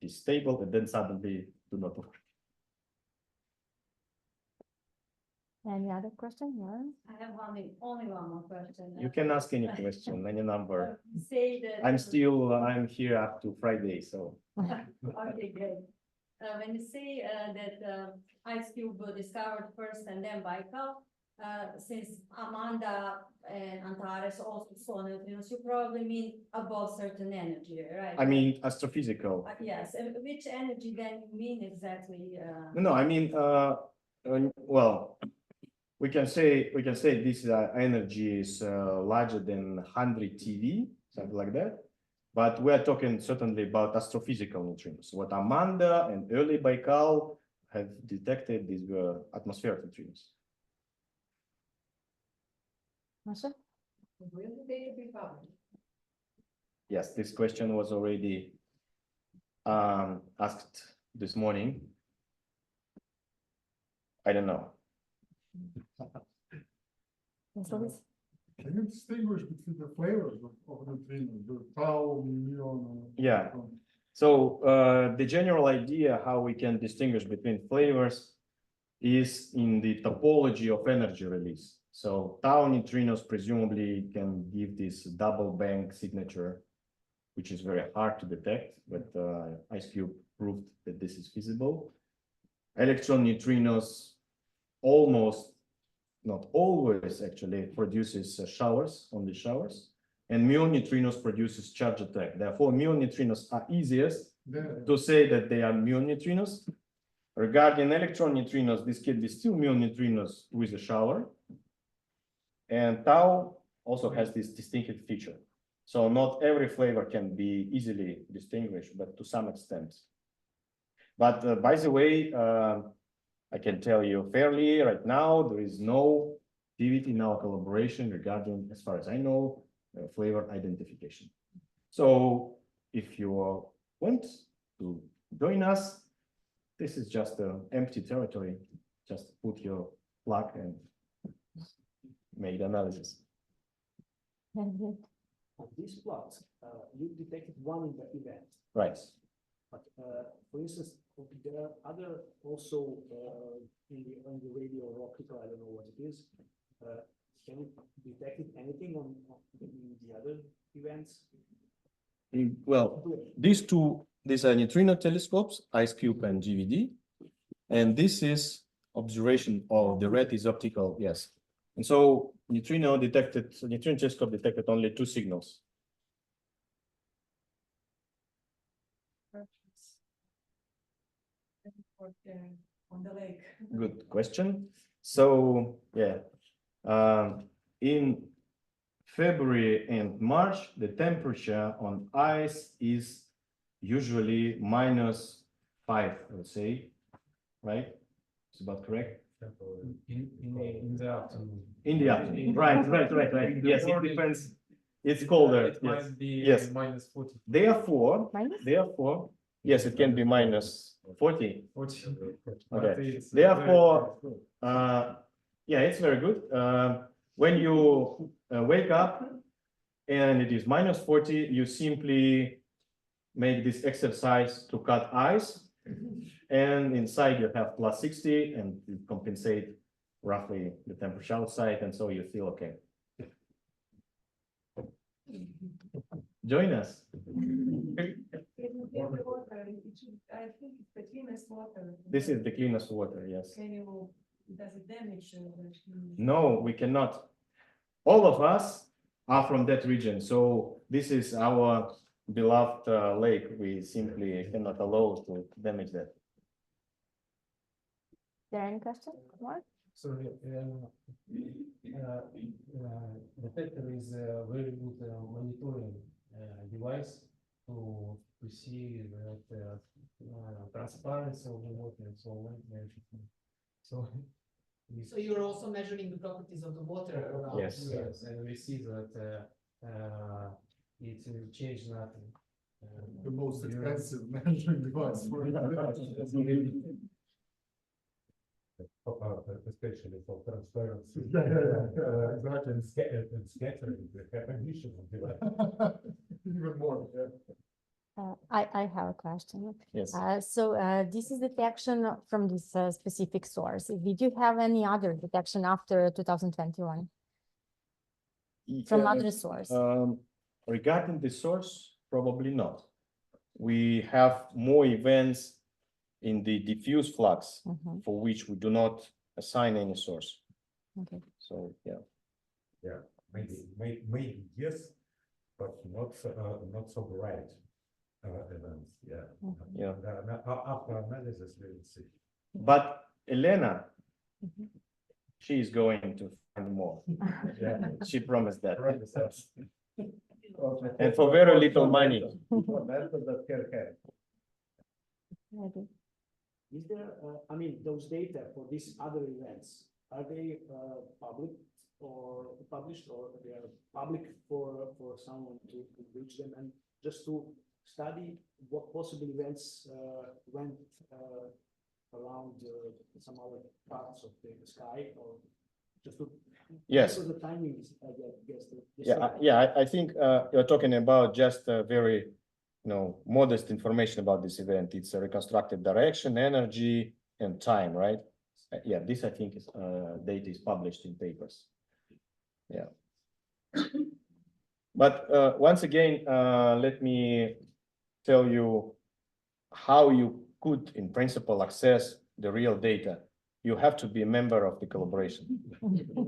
is stable and then suddenly do not work. Any other question? Yeah. I have only one more question. You can ask any question, any number. Say that. I'm here up to Friday, so. Okay, great. When you say that ice cube were discovered first and then Baikal, since Amanda and Antares also saw neutrinos, you probably mean above certain energy, right? I mean astrophysical. Yes, and which energy then you mean exactly? No, I mean, well, we can say this energy is larger than 100 TeV, something like that. But we are talking certainly about astrophysical neutrinos. What Amanda and early Baikal have detected, these were atmospheric neutrinos. Masha? Will the data be published? Yes, this question was already asked this morning. I don't know. Can you distinguish between the flavors of neutrinos, the tau, muon? Yeah. So the general idea how we can distinguish between flavors is in the topology of energy release. So tau neutrinos presumably can give this double bang signature, which is very hard to detect, but IceCube proved that this is feasible. Electron neutrinos almost not always actually produces showers, only showers. And muon neutrinos produces charge attack. Therefore, muon neutrinos are easiest to say that they are muon neutrinos. Regarding electron neutrinos, this can be still muon neutrinos with a shower. And tau also has this distinctive feature. So not every flavor can be easily distinguished, but to some extent. But by the way, I can tell you fairly right now, there is no activity in our collaboration regarding, as far as I know, flavor identification. So if you want to join us, this is just an empty territory. Just put your plug and make the analysis. On this plot, you detected one event. Right. But for instance, there are other also on the radio or optical, I don't know what it is. Can you detect anything on the other events? Well, these are neutrino telescopes, IceCube and GVD. And this is observation of the red is optical, yes. And so neutrino telescope detected only 2 signals. On the lake. Good question. So yeah, in February and March, the temperature on ice is usually -5, let's say, right? Is about correct? In the afternoon. In the afternoon, right. Yes, it depends. It's colder. It might be yes. -40. Therefore, yes, it can be -40. 40. Okay. Therefore, yeah, it's very good. When you wake up and it is -40, you simply make this exercise to cut ice, and inside you have +60, and you compensate roughly the temperature outside, and so you feel okay. Join us. I think it's the cleanest water. This is the cleanest water, yes. Does it damage? No, we cannot. All of us are from that region, so this is our beloved lake. We simply cannot allow to damage that. Is there any question? More? Sorry, detector is a very good monitoring device to see that transparency of the water and so on. So you're also measuring the properties of the water around. Yes. Yes, and we see that it will change nothing. The most expensive measuring device for Especially for transparency. Exactly. And scattering the definition of the Even more. I have a question. Yes. This is detection from this specific source. Did you have any other detection after 2021 from other source? Regarding the source, probably not. We have more events in the diffuse flux for which we do not assign any source. Okay. So yeah. Yeah, maybe yes, but not so bright events. Yeah. Yeah. After analysis, we will see. But Elena, she is going to find more. Yeah, she promised that. And for very little money. Is there, I mean, those data for these other events, are they public or published, or they are public for someone to reach them and just to study what possible events went around some other parts of the sky, or just to Yes. the timings, I guess. I think you're talking about just a very modest information about this event. It's a reconstructed direction, energy, and time, right? Yeah, this I think is data is published in papers. Yeah. But once again, let me tell you how you could, in principle, access the real data. you have to be a member of the collaboration.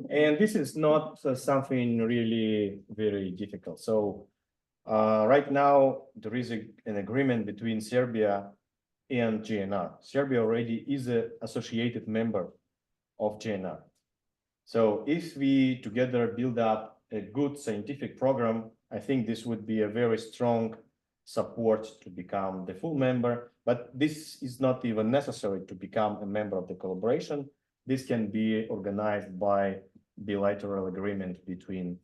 And this is not something really very difficult. So right now, there is an agreement between Serbia and JINR. Serbia already is an associated member of JINR. So if we together build up a good scientific program, I think this would be a very strong support to become the full member. But this is not even necessary to become a member of the collaboration. This can be organized by bilateral agreement between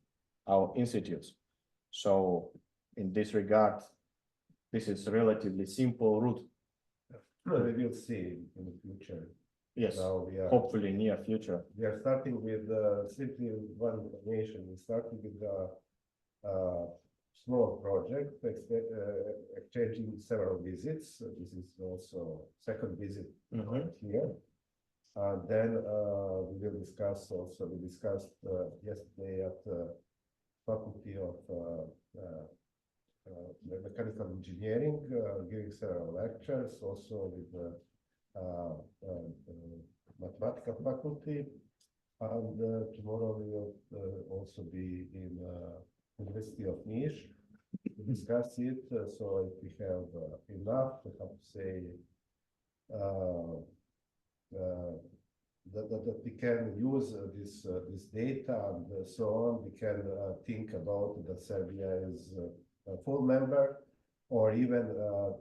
our institutes. So in this regard, this is a relatively simple route. We will see in the future. Yes, Now we are hopefully near future. we are starting with simply one information. We started with a small project, exchanging several visits. This is also second visit here. Then we will discuss also. We discussed yesterday at the Faculty of Mechanical Engineering, giving several lectures, also with the Mathematical Faculty, and tomorrow we will also be in University of Niš to discuss it. So if we have enough, we have to say that we can use this data and so on. We can think about that Serbia is a full member, or even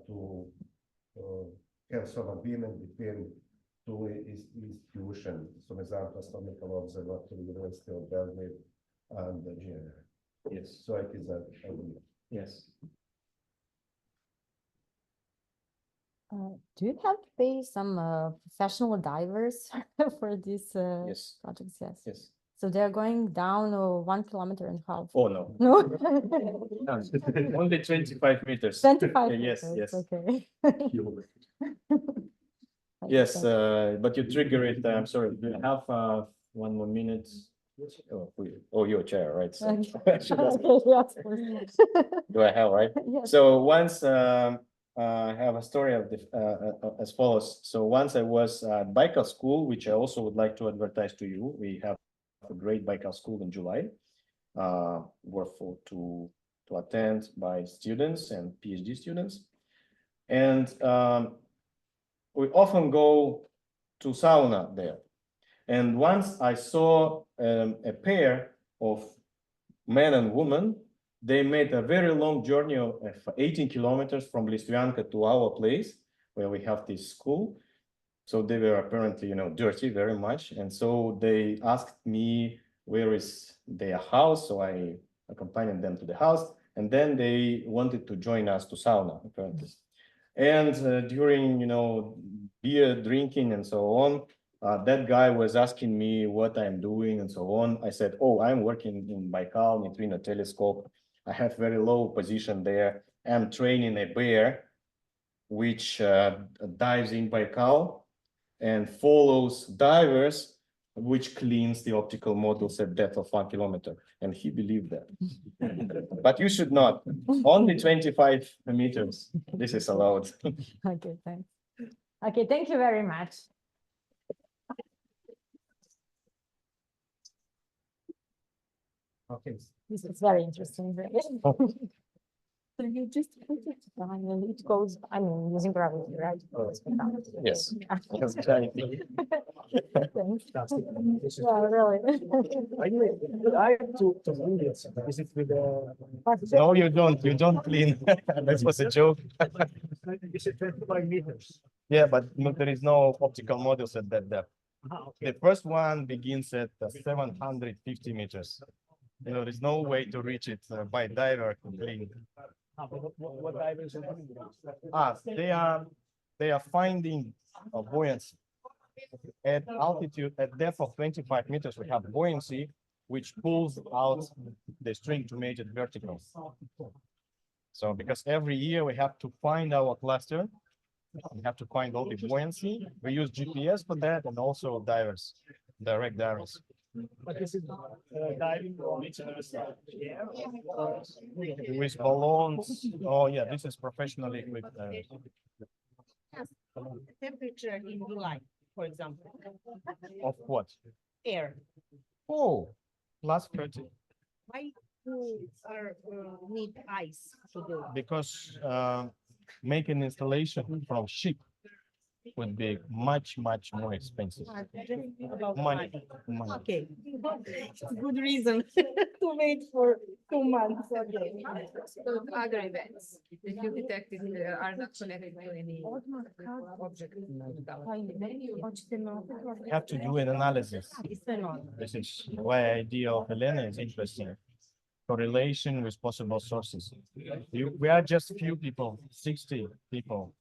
to have some agreement between two institutions. For example, Astronomical Observatory, University of Belgrade, and the JINR. Yes. So it is a agreement. Yes. Do you have to pay some professional divers for these Yes. projects? Yes. Yes. So they're going down 1.5 kilometers. Oh no. No. Only 25 meters. 25 Yes, meters, yes. okay. Yes, but you trigger it. I'm sorry. Do you have 1 more minute? Oh, your chair, right? So Okay. she doesn't- Yes, please. Do I have, right? Yes. So once I have a story of the, as follows. So once I was at Baikal School, which I also would like to advertise to you. We have a great Baikal School in July, worthwhile to attend by students and PhD students. And we often go to sauna there. And once I saw a pair of man and woman. They made a very long journey of 18 kilometers from Listvianka to our place where we have this school. So they were apparently, dirty very much. And so they asked me where is their house. So I accompanied them to the house. And then they wanted to join us to sauna, apparently. And during, beer drinking and so on, that guy was asking me what I'm doing and so on. I said, oh, I'm working in Baikal Neutrino telescope. I have very low position there. I'm training a bear which dives in Baikal and follows divers, which cleans the optical models at depth of 1 kilometer. And he believed that. But you should not. Only 25 meters. This is allowed. Okay, thanks. Okay, thank you very much. Okay. This is very interesting. So you just put it down and it goes, using gravity, right? Yes. Yeah. Thanks. This is- Yeah, really. I have to read it. Is it with No, you don't. You don't clean. That was a joke. you said 25 meters. Yeah, but there is no optical models at that depth. Okay. The first one begins at 750 meters. There is no way to reach it by diver clean. What divers are doing? They are finding buoyancy. At altitude, at depth of 25 meters, we have buoyancy, which pulls out the string to make it vertical. So because every year we have to find our cluster, we have to find all the buoyancy. We use GPS for that and also divers, direct divers. But this is diving on air. With balloons. Oh yeah, this is professionally equipped. The temperature in July. for example? Of what? Air. Oh, +30. Why you need ice to do? Because make an installation from ship would be much more expensive. About Money. Okay, it's a good reason to wait for 2 months. Okay. So other events that you detected are not connected to any object. Have to do an analysis. This is why idea of Elena is interesting. Correlation with possible sources. We are just few people, 60 people,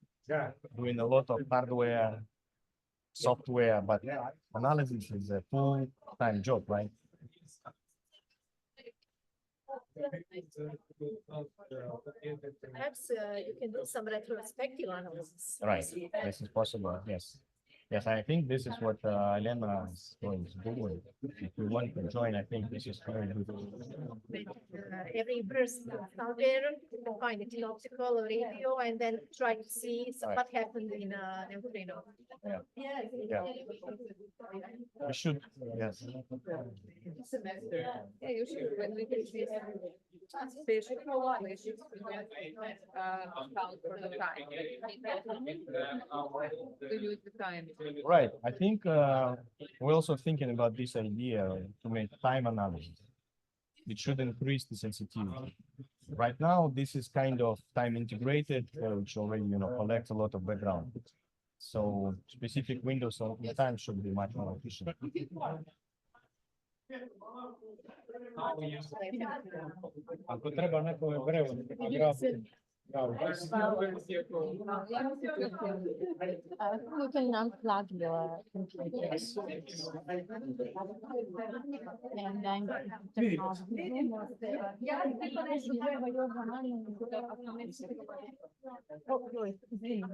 doing a lot of hardware, software, but analysis is a full-time job, right? Perhaps you can do some retrospective analysis. Right, this is possible, yes. Yes, I think this is what Elena is going to do. If you want to join, I think this is very good. Every burst out there, you can find it in optical or radio, and then try to see what happened in a neutrino. Yeah. We should, yes. Semester. Yeah, you should, when we can see spatial correlations, account for the time. To use the time. Right, I think we're also thinking about this idea to make time analysis. It should increase the sensitivity. Right now, this is kind of time integrated, which already, collects a lot of background. So specific windows of time should be much more efficient. Ako treba neko vrevo, You can unplug your computer. And then turn off. Oh, извини.